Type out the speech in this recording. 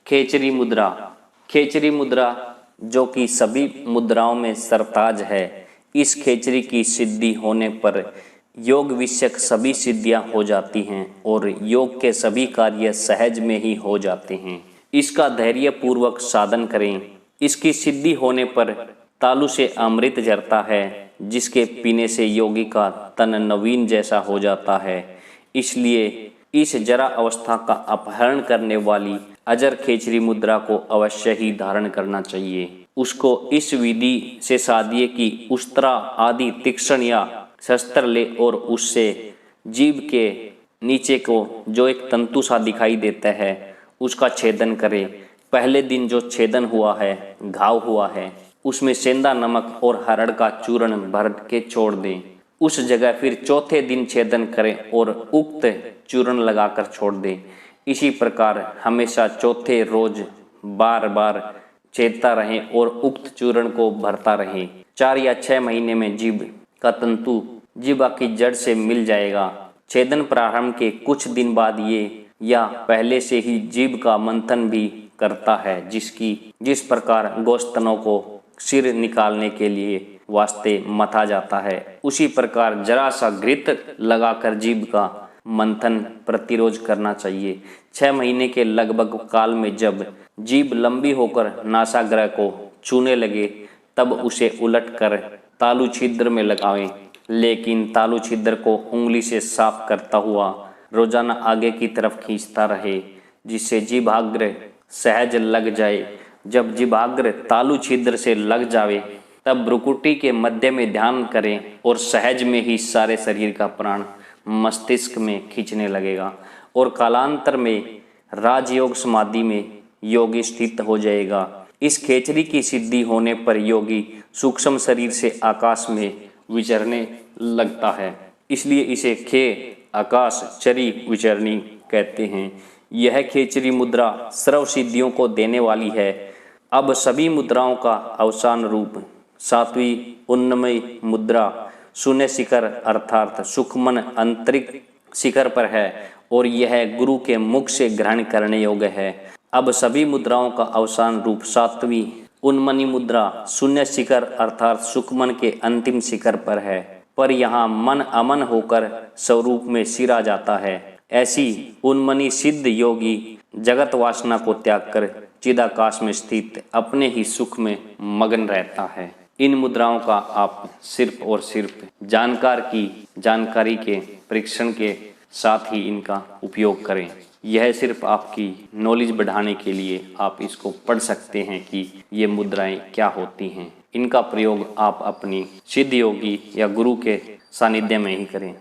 खेचरी मुद्रा। खेचरी मुद्रा जो कि सभी मुद्राओं में सरताज है। इस खेचरी की सिद्धि होने पर योग विषयक सभी सिद्धियां हो जाती हैं और योग के सभी कार्य सहज में ही हो जाते हैं। इसका धैर्य पूर्वक साधन करें। इसकी सिद्धि होने पर तालु से अमृत झरता है, जिसके पीने से योगी का तन नवीन जैसा हो जाता है। इसलिए इस जरा अवस्था का अपहरण करने वाली अजर खेचरी मुद्रा को अवश्य ही धारण करना चाहिए। उसको इस विधि से साधिए कि उस्त्रा आदि तीक्ष्ण या शस्त्र ले और उससे जीभ के नीचे को जो एक तंतु सा दिखाई देता है उसका छेदन करे। पहले दिन जो छेदन हुआ है, घाव हुआ है, उसमें सेंधा नमक और हरड़ का चूर्ण भर के छोड़ दें। उस जगह फिर चौथे दिन छेदन करें और उक्त चूर्ण लगाकर छोड़ दें। इसी प्रकार हमेशा चौथे रोज बार बार छेदता रहें और उक्त चूर्ण को भरता रहें। 4 या 6 महीने में जीभ का तंतु जीभा की जड़ से मिल जाएगा। छेदन प्रारंभ के कुछ दिन बाद ये या पहले से ही जीभ का मंथन भी करता है, जिस प्रकार गोस्तनों को सिर निकालने के लिए वास्ते मथा जाता है, उसी प्रकार जरा सा घृत लगाकर जीभ का मंथन प्रतिरोध करना चाहिए। 6 महीने के लगभग काल में जब जीभ लंबी होकर नासाग्र को छूने लगे तब उसे उलटकर तालु छिद्र में लगावें, लेकिन तालु छिद्र को उंगली से साफ करता हुआ रोजाना आगे की तरफ खींचता रहे, जिससे जीभाग्र सहज लग जाए। जब जीभाग्र तालु छिद्र से लग जावे तब भ्रुकुटी के मध्य में ध्यान करें और सहज में ही सारे शरीर का प्राण मस्तिष्क में खींचने लगेगा और कालांतर में राजयोग समाधि में योगी स्थित हो जाएगा। इस खेचरी की सिद्धि होने पर योगी सूक्ष्म शरीर से आकाश में विचरने लगता है, इसलिए इसे खे आकाश चरी विचरणी कहते हैं। यह खेचरी मुद्रा सर्व सिद्धियों को देने वाली है। अब सभी मुद्राओं का अवसान रूप 7वीं उन्नमयी मुद्रा शून्य शिखर अर्थात सुखमन आंतरिक शिखर पर है और यह गुरु के मुख से ग्रहण करने योग्य है। अब सभी मुद्राओं का अवसान रूप 7वीं उन्मनी मुद्रा शून्य शिखर अर्थात सुखमन के अंतिम शिखर पर है, पर यहाँ मन अमन होकर स्वरूप में सिर आ जाता है। ऐसी उन्मनी सिद्ध योगी जगत वासना को त्याग कर चिदाकाश में स्थित अपने ही सुख में मगन रहता है। इन मुद्राओं का आप सिर्फ और सिर्फ जानकारी के परीक्षण के साथ ही इनका उपयोग करें। यह सिर्फ आपकी नॉलेज बढ़ाने के लिए आप इसको पढ़ सकते हैं कि ये मुद्राएं क्या होती हैं। इनका प्रयोग आप अपनी सिद्ध योगी या गुरु के सानिध्य में ही करें।